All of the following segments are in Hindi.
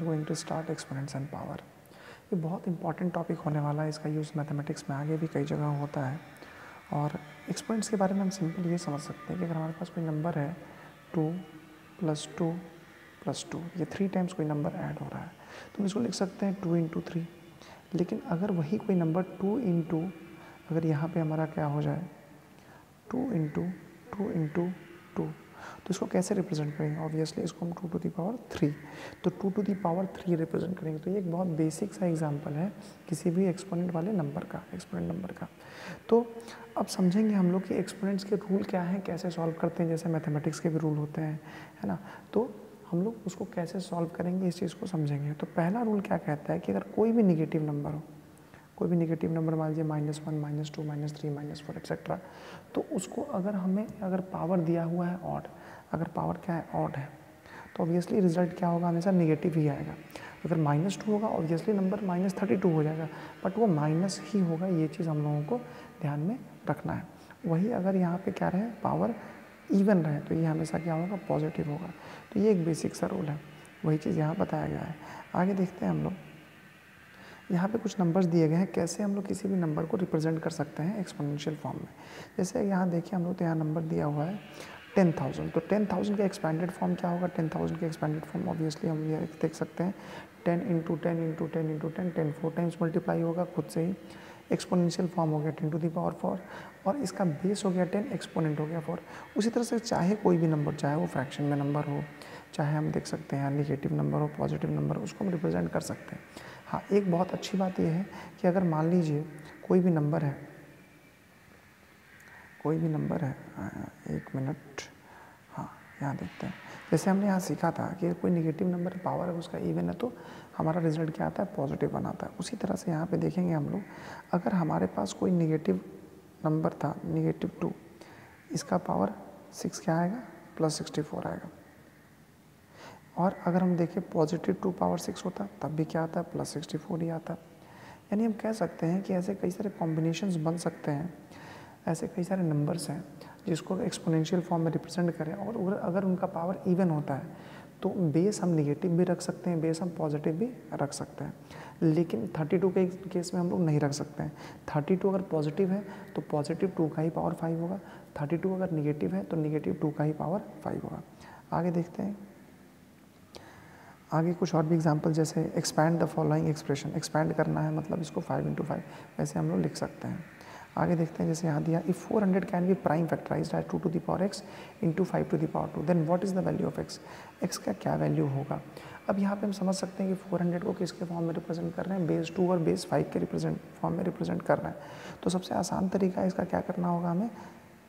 Are going to start exponents and power. ये बहुत इंपॉर्टेंट टॉपिक होने वाला है, इसका यूज़ मैथमेटिक्स में आगे भी कई जगह होता है। और एक्सपोनेंट्स के बारे में हम सिंपल ये समझ सकते हैं कि अगर हमारे पास कोई नंबर है 2 + 2 + 2, ये 3 टाइम्स कोई नंबर ऐड हो रहा है तो हम इसको लिख सकते हैं 2 × 3। लेकिन अगर वही कोई नंबर 2 × अगर यहाँ पे हमारा क्या हो जाए 2 × 2 × 2, तो इसको कैसे रिप्रेजेंट करेंगे? ऑब्वियसली इसको हम 2 टू द पावर 3, तो 2 टू द पावर 3 रिप्रेजेंट करेंगे। तो ये एक बहुत बेसिक सा एग्जांपल है किसी भी एक्सपोनेंट वाले नंबर का, एक्सपोनेंट नंबर का। तो अब समझेंगे हम लोग कि एक्सपोनेंट्स के रूल क्या हैं, कैसे सॉल्व करते हैं, जैसे मैथमेटिक्स के भी रूल होते हैं, है ना। तो हम लोग उसको कैसे सॉल्व करेंगे इस चीज़ को समझेंगे। तो पहला रूल क्या कहता है कि अगर कोई भी निगेटिव नंबर हो, कोई भी निगेटिव नंबर मान लीजिए -1 -2 -3 -4 एक्सेट्रा, तो उसको अगर पावर दिया हुआ है ऑड, अगर पावर क्या है ऑड है, तो ऑब्वियसली रिजल्ट क्या होगा, हमेशा नेगेटिव ही आएगा। अगर -2 होगा ऑब्वियसली नंबर -32 हो जाएगा, बट वो माइनस ही होगा, ये चीज़ हम लोगों को ध्यान में रखना है। वही अगर यहाँ पे क्या रहे, पावर इवन रहे, तो ये हमेशा क्या होगा, पॉजिटिव होगा। तो ये एक बेसिक सा रूल है, वही चीज़ यहाँ बताया गया है। आगे देखते हैं हम लोग, यहाँ पे कुछ नंबर्स दिए गए हैं, कैसे हम लोग किसी भी नंबर को रिप्रेजेंट कर सकते हैं एक्सपोनेंशियल फॉर्म में। जैसे यहाँ देखिए हम लोग, तो यहाँ नंबर दिया हुआ है 10,000, तो 10,000 का एक्सपेंडेड फॉर्म क्या होगा? 10,000 का एक्सपेंडेड फॉर्म ऑब्वियसली हम ये देख सकते हैं 10 × 10 × 10 × 10, 10 4 टाइम्स मल्टीप्लाई होगा खुद से ही। एक्सपोनेंशियल फॉर्म हो गया 10 टू द पावर 4, और इसका बेस हो गया 10, एक्सपोनेंट हो गया 4। उसी तरह से चाहे कोई भी नंबर, चाहे वो फ्रैक्शन में नंबर हो, चाहे हम देख सकते हैं निगेटिव नंबर हो, पॉजिटिव नंबर हो, उसको हम रिप्रेजेंट कर सकते हैं। हाँ, एक बहुत अच्छी बात यह है कि अगर मान लीजिए कोई भी नंबर है, एक मिनट, हाँ यहाँ देखते हैं, जैसे हमने यहाँ सीखा था कि कोई निगेटिव नंबर पावर है उसका इवन है तो हमारा रिजल्ट क्या आता है, पॉजिटिव बनाता है। उसी तरह से यहाँ पे देखेंगे हम लोग, अगर हमारे पास कोई निगेटिव नंबर था, -2, इसका पावर 6 क्या आएगा, +64 आएगा। और अगर हम देखें +2 पावर 6 होता तब भी क्या आता है, +64 ही आता। यानी हम कह सकते हैं कि ऐसे कई सारे कॉम्बिनेशंस बन सकते हैं, ऐसे कई सारे नंबर्स हैं जिसको एक्सपोनेंशियल फॉर्म में रिप्रेजेंट करें, और अगर उनका पावर इवन होता है तो बेस हम निगेटिव भी रख सकते हैं, बेस हम पॉजिटिव भी रख सकते हैं। लेकिन 32 के केस में हम लोग नहीं रख सकते हैं। 32 अगर पॉजिटिव है तो +2 का ही पावर 5 होगा, 32 अगर निगेटिव है तो -2 का ही पावर 5 होगा। आगे देखते हैं, आगे कुछ और भी एग्जांपल, जैसे expand the following expression, expand करना है मतलब इसको 5 × 5 वैसे हम लोग लिख सकते हैं। आगे देखते हैं, जैसे यहाँ दिया, if 400 can be prime factorised as 2 to the power x × 5 to the power 2, then what is the value of x, x का क्या वैल्यू होगा। अब यहाँ पे हम समझ सकते हैं कि 400 को किसके फॉर्म में रिप्रेजेंट कर रहे हैं, बेस 2 और बेस 5 के फॉर्म में रिप्रेजेंट कर रहे हैं। तो सबसे आसान तरीका है इसका क्या करना होगा, हमें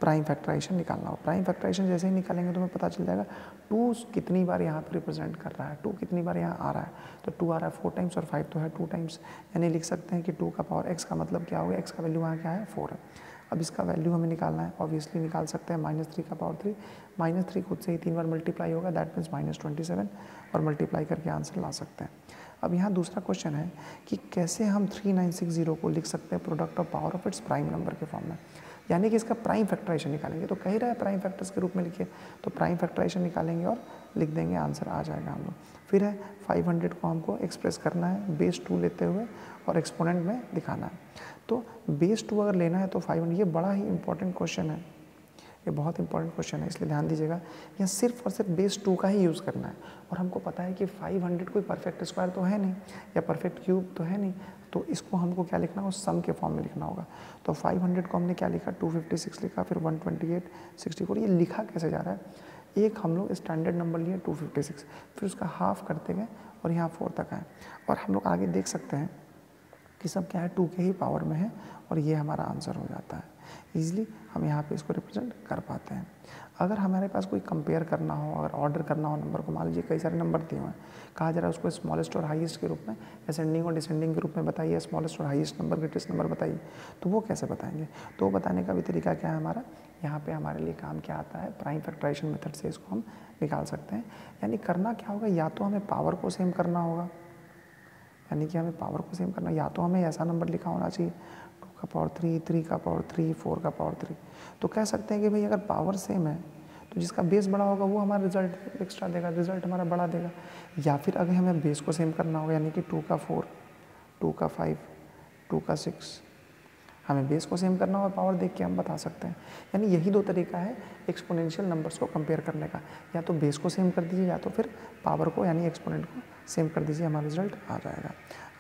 प्राइम फैक्टराइजेशन निकालना हो। प्राइम फैक्टराइजेशन जैसे ही निकालेंगे तो हमें पता चल जाएगा 2 कितनी बार यहाँ पे रिप्रेजेंट कर रहा है, 2 कितनी बार यहाँ आ रहा है। तो 2 आ रहा है 4 टाइम्स और 5 तो है 2 टाइम्स, यानी लिख सकते हैं कि 2 का पावर x का मतलब क्या होगा, x का वैल्यू वहाँ क्या है, 4 है। अब इसका वैल्यू हमें निकालना है, ऑब्वियसली निकाल सकते हैं -3 का पावर 3, -3 खुद से ही 3 बार मल्टीप्लाई होगा, दैट मीन्स -27, और मल्टीप्लाई करके आंसर ला सकते हैं। अब यहाँ दूसरा क्वेश्चन है कि कैसे हम 3960 को लिख सकते हैं product of power of its prime number के फॉर्म में, यानी कि इसका प्राइम फैक्टराइजेशन निकालेंगे। तो कह रहा है प्राइम फैक्टर्स के रूप में लिखिए, तो प्राइम फैक्टराइजेशन निकालेंगे और लिख देंगे, आंसर आ जाएगा हम लोग। फिर है 500 को हमको एक्सप्रेस करना है बेस 2 लेते हुए और एक्सपोनेंट में दिखाना है। तो बेस 2 अगर लेना है तो 500, ये बड़ा ही इंपॉर्टेंट क्वेश्चन है, ये बहुत इंपॉर्टेंट क्वेश्चन है, इसलिए ध्यान दीजिएगा। यहाँ सिर्फ और सिर्फ बेस 2 का ही यूज़ करना है, और हमको पता है कि 500 कोई परफेक्ट स्क्वायर तो है नहीं या परफेक्ट क्यूब तो है नहीं, तो इसको हमको क्या लिखना होगा, सम के फॉर्म में लिखना होगा। तो 500 को हमने क्या लिखा, 256 लिखा, फिर 128, 64, ये लिखा कैसे जा रहा है, एक हम लोग स्टैंडर्ड नंबर लिए 256, फिर उसका हाफ करते गए और यहाँ 4 तक आए, और हम लोग आगे देख सकते हैं कि सब क्या है 2 के ही पावर में है, और ये हमारा आंसर हो जाता है। ईजिली हम यहाँ पे इसको रिप्रेजेंट कर पाते हैं। अगर हमारे पास कोई कंपेयर करना हो, अगर ऑर्डर करना हो नंबर को, मान लीजिए कई सारे नंबर दिए हुए हैं, कहा जा रहा है उसको स्मॉलेस्ट और हाईएस्ट के रूप में, असेंडिंग और डिसेंडिंग के रूप में बताइए, स्मॉलेस्ट और हाईएस्ट नंबर, ग्रेटेस्ट नंबर बताइए, तो वो कैसे बताएंगे। तो वो बताने का भी तरीका क्या है हमारा, यहाँ पे हमारे लिए काम क्या आता है, प्राइम फैक्टराइजेशन मेथड से इसको हम निकाल सकते हैं। यानी करना क्या होगा, या तो हमें पावर को सेम करना होगा, यानी कि हमें पावर को सेम करना, या तो हमें ऐसा नंबर लिखा होना चाहिए 2 का पावर 3, 3 का पावर 3, 4 का पावर 3। तो कह सकते हैं कि भाई अगर पावर सेम है तो जिसका बेस बड़ा होगा वो हमारा रिजल्ट एक्स्ट्रा देगा, रिजल्ट हमारा बड़ा देगा। या फिर अगर हमें बेस को सेम करना होगा, यानी कि 2 का 4, 2 का 5, 2 का 6, हमें बेस को सेम करना और पावर देख के हम बता सकते हैं। यानी यही दो तरीका है एक्सपोनेंशियल नंबर्स को कंपेयर करने का, या तो बेस को सेम कर दीजिए या तो फिर पावर को यानी एक्सपोनेंट को सेम कर दीजिए, हमारा रिजल्ट आ जाएगा।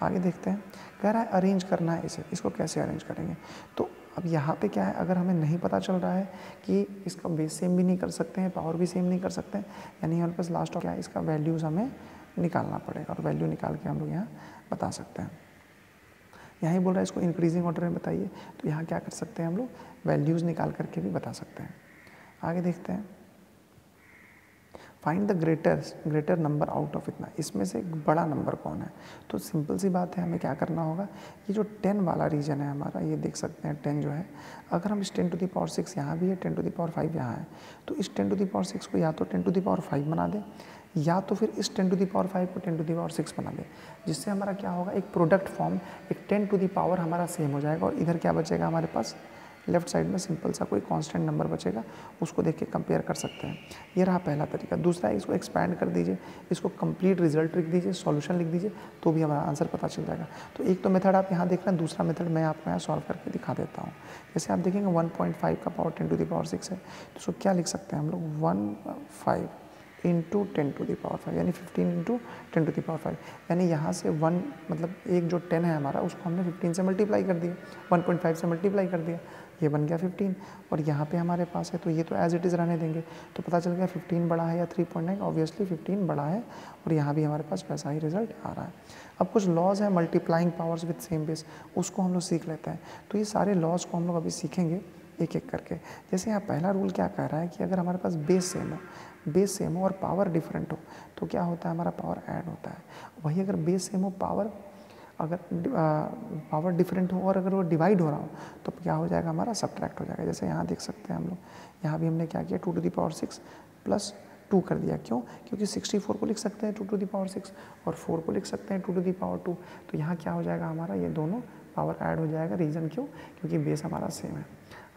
आगे देखते हैं, कह रहा है अरेंज करना है इसे, इसको कैसे अरेंज करेंगे। तो अब यहाँ पे क्या है, अगर हमें नहीं पता चल रहा है कि इसका बेस सेम भी नहीं कर सकते हैं, पावर भी सेम नहीं कर सकते हैं, यानी हमारे पास लास्ट ऑफ क्या है, इसका वैल्यूज़ हमें निकालना पड़ेगा और वैल्यू निकाल के हम लोग यहाँ बता सकते हैं। यहाँ ही बोल रहा है इसको इंक्रीजिंग ऑर्डर में बताइए, तो यहाँ क्या कर सकते हैं हम लोग, वैल्यूज़ निकाल करके भी बता सकते हैं। आगे देखते हैं, find the greater number out of इतना, इसमें से एक बड़ा नंबर कौन है। तो सिंपल सी बात है, हमें क्या करना होगा, ये जो 10 वाला रीजन है हमारा, ये देख सकते हैं 10 जो है, अगर हम इस 10 टू द पावर 6 यहाँ भी है, 10 टू द पावर 5 यहाँ है, तो इस 10 टू द पावर 6 को या तो 10 टू द पावर 5 बना दें, या तो फिर इस 10 टू द पावर 5 को 10 टू द पावर 6 बना दें, जिससे हमारा क्या होगा, एक प्रोडक्ट फॉर्म, एक 10 टू द पावर हमारा सेम हो जाएगा। और इधर क्या बचेगा हमारे पास, लेफ्ट साइड में सिंपल सा कोई कांस्टेंट नंबर बचेगा, उसको देख के कंपेयर कर सकते हैं। ये रहा पहला तरीका। दूसरा है, इसको एक्सपैंड कर दीजिए, इसको कंप्लीट रिजल्ट लिख दीजिए, सॉल्यूशन लिख दीजिए, तो भी हमारा आंसर पता चल जाएगा। तो एक तो मेथड आप यहाँ देख रहे हैं, दूसरा मेथड मैं आपको यहाँ सॉल्व करके दिखा देता हूँ। जैसे आप देखेंगे 1.5 का पावर 10 टू द पावर 6 है, तो उसको क्या लिख सकते हैं हम लोग, 15 इंटू 10 टू द पावर 5, यानी 15 इंटू 10 टू द पावर 5, यानी यहाँ से 1 मतलब एक जो 10 है हमारा, उसको हमने 15 से मल्टीप्लाई कर दिया, 1.5 से मल्टीप्लाई कर दिया, ये बन गया 15। और यहाँ पे हमारे पास है, तो ये तो एज इट इज़ रहने देंगे, तो पता चल गया 15 बड़ा है या 3.9, ऑब्वियसली 15 बड़ा है, और यहाँ भी हमारे पास वैसा ही रिजल्ट आ रहा है। अब कुछ लॉज है multiplying powers with same base, उसको हम लोग सीख लेते हैं। तो ये सारे लॉज को हम लोग अभी सीखेंगे एक एक करके। जैसे यहाँ पहला रूल क्या कह रहा है कि अगर हमारे पास बेस सेम हो और पावर डिफरेंट हो, तो क्या होता है, हमारा पावर ऐड होता है। वही अगर बेस सेम हो, पावर डिफरेंट हो और अगर वो डिवाइड हो रहा हो, तो क्या हो जाएगा, हमारा सब्ट्रैक्ट हो जाएगा। जैसे यहाँ देख सकते हैं हम लोग, यहाँ भी हमने क्या किया, 2 टू द पावर 6 प्लस 2 कर दिया। क्यों, क्योंकि 64 को लिख सकते हैं 2 टू द पावर 6 और 4 को लिख सकते हैं 2 टू द पावर 2। तो यहाँ क्या हो जाएगा हमारा, ये दोनों पावर ऐड हो जाएगा। रीज़न क्यों, क्योंकि बेस हमारा सेम है।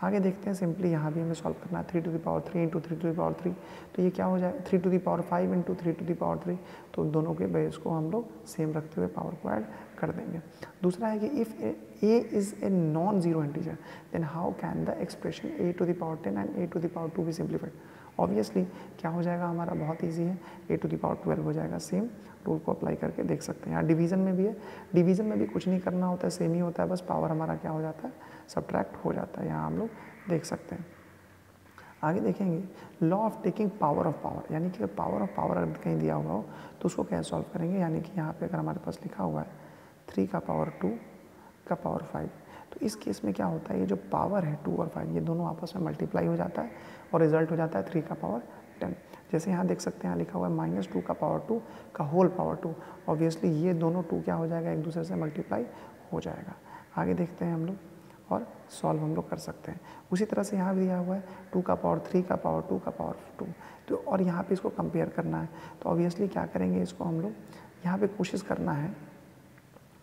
आगे देखते हैं, सिंपली यहाँ भी हमें सॉल्व करना है, 3 to the power 3 into 3 to the power 3, तो ये क्या हो जाएगा, 3 to the power 5 into 3 to the power 3, तो दोनों के बेस को हम लोग सेम रखते हुए पावर को ऐड कर देंगे। दूसरा है कि if a is a non zero integer, then how can the expression a to the power 10 and a to the power 2 be simplified. Obviously क्या हो जाएगा हमारा, बहुत ईजी है, a टू द पावर 12 हो जाएगा। सेम रूल को अप्लाई करके देख सकते हैं। यहाँ डिवीज़न में भी है, डिवीज़न में भी कुछ नहीं करना होता है, सेम ही होता है, बस पावर हमारा क्या हो जाता है, सब्ट्रैक्ट हो जाता है। यहाँ हम लोग देख सकते हैं। आगे देखेंगे, law of taking power of power, यानी कि पावर ऑफ पावर अगर कहीं दिया हुआ हो तो उसको कैसे सॉल्व करेंगे। यानी कि यहाँ पे अगर हमारे पास लिखा हुआ है 3 का पावर 2 का पावर 5, तो इस केस में क्या होता है, ये जो पावर है 2 और 5, ये दोनों आपस में मल्टीप्लाई हो जाता है और रिजल्ट हो जाता है 3 का पावर 10। जैसे यहाँ देख सकते हैं, यहाँ लिखा हुआ है -2 का पावर 2 का होल पावर 2, ऑब्वियसली ये दोनों 2 क्या हो जाएगा, एक दूसरे से मल्टीप्लाई हो जाएगा। आगे देखते हैं हम लोग और सॉल्व हम लोग कर सकते हैं। उसी तरह से यहाँ भी दिया हुआ है 2 का पावर 3 का पावर 2 का पावर 2, तो और यहाँ पे इसको कंपेयर करना है, तो ऑब्वियसली क्या करेंगे, इसको हम लोग यहाँ पे कोशिश करना है,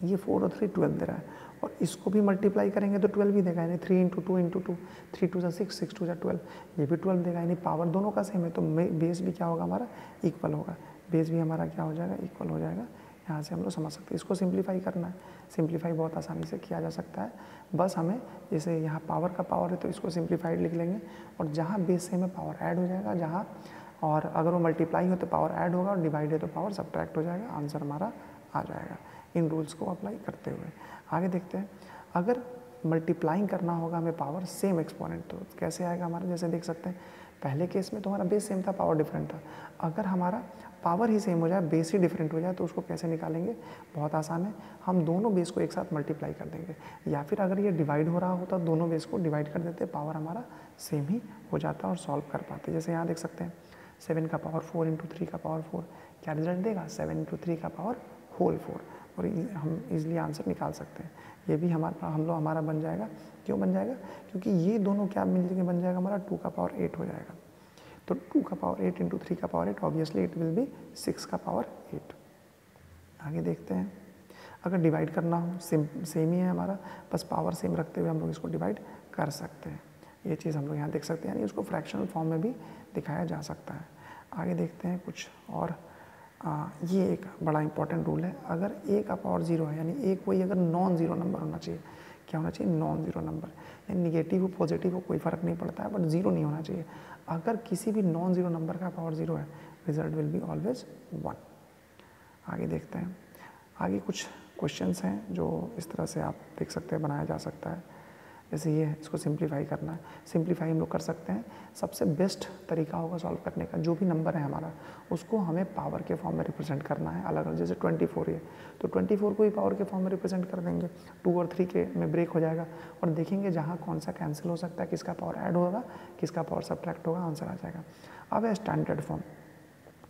ये 4 और 3 12 दे रहा है, और इसको भी मल्टीप्लाई करेंगे तो 12 भी देगा, यानी 3 इंटू 2 इंटू 2, 3 2 6, 6 2 12, ये भी 12 देगा, यानी पावर दोनों का सेम है, तो बेस भी क्या होगा हमारा, इक्वल होगा, बेस भी हमारा क्या हो जाएगा, इक्वल हो जाएगा। यहाँ से हम लोग समझ सकते हैं। इसको सिंप्लीफाई करना है, सिंप्लीफाई बहुत आसानी से किया जा सकता है, बस हमें जैसे यहाँ पावर का पावर है तो इसको सिंप्लीफाइड लिख लेंगे, और जहाँ बेस सेम है पावर ऐड हो जाएगा, जहाँ और अगर वो मल्टीप्लाई हो तो पावर ऐड होगा, और डिवाइड है तो पावर सब्ट्रैक्ट हो जाएगा, आंसर हमारा आ जाएगा इन रूल्स को अप्लाई करते हुए। आगे देखते हैं, अगर मल्टीप्लाइंग करना होगा हमें पावर सेम एक्सपोनेंट, तो कैसे आएगा हमारा, जैसे देख सकते हैं पहले केस में तो हमारा बेस सेम था, पावर डिफरेंट था, अगर हमारा पावर ही सेम हो जाए, बेस ही डिफरेंट हो जाए, तो उसको कैसे निकालेंगे, बहुत आसान है, हम दोनों बेस को एक साथ मल्टीप्लाई कर देंगे, या फिर अगर ये डिवाइड हो रहा होता तो दोनों बेस को डिवाइड कर देते, पावर हमारा सेम ही हो जाता और सॉल्व कर पाते। जैसे यहाँ देख सकते हैं 7 का पावर 4 इंटू 3 का पावर 4 क्या रिजल्ट देगा, 7 इंटू 3 का पावर होल 4, और हम इजीली आंसर निकाल सकते हैं। ये भी हमारा बन जाएगा। क्यों बन जाएगा, क्योंकि ये दोनों क्या मिल के बन जाएगा हमारा 2 का पावर 8 हो जाएगा, तो 2 का पावर 8 इंटू 3 का power 8, obviously it will be 6 का पावर 8। आगे देखते हैं, अगर डिवाइड करना हो सेम ही है हमारा, बस पावर सेम रखते हुए हम लोग इसको डिवाइड कर सकते हैं। ये चीज़ हम लोग यहाँ देख सकते हैं, यानी उसको फ्रैक्शनल फॉर्म में भी दिखाया जा सकता है। आगे देखते हैं कुछ और। ये एक बड़ा इंपॉर्टेंट रूल है, अगर ए का पावर 0 है यानी ए कोई अगर नॉन ज़ीरो नंबर होना चाहिए। क्या होना चाहिए? नॉन ज़ीरो नंबर, यानी निगेटिव हो पॉजिटिव हो कोई फ़र्क नहीं पड़ता है, बट ज़ीरो नहीं होना चाहिए। अगर किसी भी नॉन ज़ीरो नंबर का पावर 0 है, रिजल्ट विल बी ऑलवेज 1। आगे देखते हैं, आगे कुछ क्वेश्चंस हैं जो इस तरह से आप देख सकते हैं बनाया जा सकता है। जैसे ये है, इसको सिंप्लीफाई करना है। सिंप्लीफाई हम लोग कर सकते हैं, सबसे बेस्ट तरीका होगा सॉल्व करने का, जो भी नंबर है हमारा उसको हमें पावर के फॉर्म में रिप्रेजेंट करना है अलग अलग। जैसे 24 है तो 24 को ही पावर के फॉर्म में रिप्रेजेंट कर देंगे, 2 और 3 के में ब्रेक हो जाएगा और देखेंगे जहाँ कौन सा कैंसिल हो सकता है, किसका पावर ऐड होगा, किसका पावर सब्ट्रैक्ट होगा, आंसर आ जाएगा। अब है स्टैंडर्ड फॉर्म,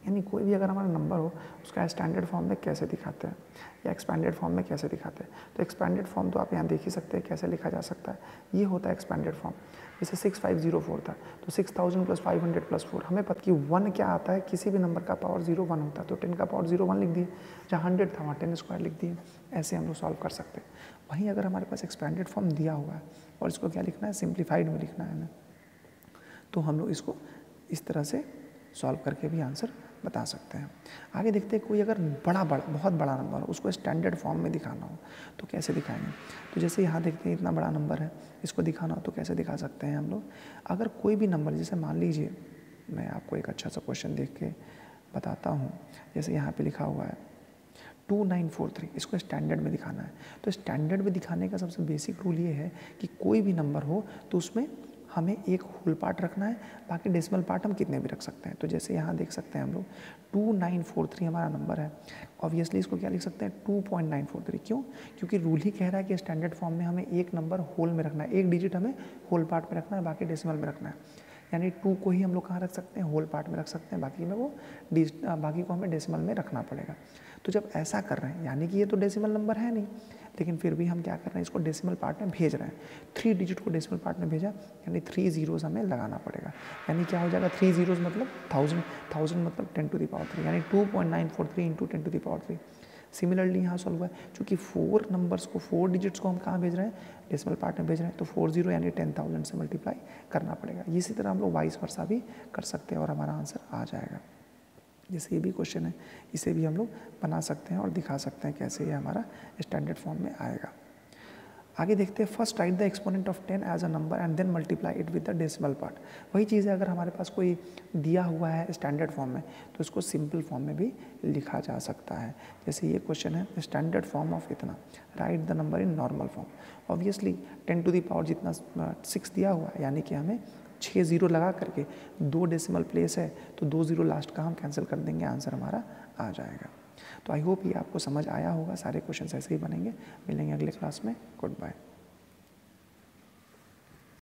यानी कोई भी अगर हमारा नंबर हो उसका स्टैंडर्ड फॉर्म में कैसे दिखाते हैं या एक्सपैंडेड फॉर्म में कैसे दिखाते हैं। तो एक्सपैंडेड फॉर्म तो आप यहाँ देख ही सकते हैं कैसे लिखा जा सकता है। ये होता है एक्सपैंडेड फॉर्म। जैसे 6504 था तो 6000 + 500 + 4, हमें पता कि 1 क्या आता है, किसी भी नंबर का पावर 0 1 होता है, तो 10 का पावर 0 1 लिख दिए, जहाँ 100 था वहाँ 10² लिख दिए। ऐसे हम लोग सॉल्व कर सकते हैं। वहीं अगर हमारे पास एक्सपैंडेड फॉर्म दिया हुआ है और इसको क्या लिखना है, सिंप्लीफाइड में लिखना है हमें, तो हम लोग इसको इस तरह से सॉल्व करके भी आंसर बता सकते हैं। आगे देखते हैं, कोई अगर बहुत बड़ा नंबर हो उसको स्टैंडर्ड फॉर्म में दिखाना हो तो कैसे दिखाएंगे। तो जैसे यहाँ देखते हैं इतना बड़ा नंबर है, इसको दिखाना हो तो कैसे दिखा सकते हैं हम लोग। अगर कोई भी नंबर, जैसे मान लीजिए मैं आपको एक अच्छा सा क्वेश्चन देख के बताता हूँ। जैसे यहाँ पे लिखा हुआ है 2943, इसको स्टैंडर्ड में दिखाना है। तो स्टैंडर्ड में दिखाने का सबसे बेसिक रूल ये है कि कोई भी नंबर हो तो उसमें हमें एक होल पार्ट रखना है, बाकी डेसिमल पार्ट हम कितने भी रख सकते हैं। तो जैसे यहाँ देख सकते हैं हम लोग 2943 हमारा नंबर है, ऑब्वियसली इसको क्या लिख सकते हैं 2.943। क्यों? क्योंकि रूल ही कह रहा है कि स्टैंडर्ड फॉर्म में हमें एक नंबर होल में रखना है, एक डिजिट हमें होल पार्ट में रखना है, बाकी डेसिमल में रखना है। यानी 2 को ही हम लोग कहाँ रख सकते हैं, होल पार्ट में रख सकते हैं, बाकी को हमें डेसिमल में रखना पड़ेगा। तो जब ऐसा कर रहे हैं, यानी कि ये तो डेसिमल नंबर है नहीं, लेकिन फिर भी हम क्या कर रहे हैं, इसको डेसिमल पार्ट में भेज रहे हैं। 3 डिजिट को डेसिमल पार्ट में भेजा, यानी 3 ज़ीरोज़ हमें लगाना पड़ेगा। यानी क्या हो जाएगा, 3 ज़ीरोज़ मतलब 1000 मतलब 10⁻3, यानी 2.943 × 10⁻3। सिमिलरली यहाँ सॉल्व हुआ है, चूँकि 4 नंबर्स को 4 डिजिट्स को हम कहाँ भेज रहे हैं, डेसिमल पार्ट में भेज रहे हैं, तो 40 यानी 10,000 से मल्टीप्लाई करना पड़ेगा। इसी तरह हम लोग वाइस वर्सा भी कर सकते हैं और हमारा आंसर आ जाएगा। जैसे ये भी क्वेश्चन है, इसे भी हम लोग बना सकते हैं और दिखा सकते हैं कैसे ये हमारा स्टैंडर्ड फॉर्म में आएगा। आगे देखते हैं, first write the exponent of 10 as a number and then multiply it with the decimal part. वही चीज़ है, अगर हमारे पास कोई दिया हुआ है स्टैंडर्ड फॉर्म में तो इसको सिंपल फॉर्म में भी लिखा जा सकता है। जैसे ये क्वेश्चन है, स्टैंडर्ड फॉर्म ऑफ इतना, write the number in normal form. Obviously 10 to the power जितना 6 दिया हुआ है, यानी कि हमें 6 ज़ीरो लगा करके 2 डेसिमल प्लेस है तो 2 ज़ीरो लास्ट का हम कैंसिल कर देंगे, आंसर हमारा आ जाएगा। तो आई होप ये आपको समझ आया होगा। सारे क्वेश्चन ऐसे ही बनेंगे। मिलेंगे अगले क्लास में। Good bye.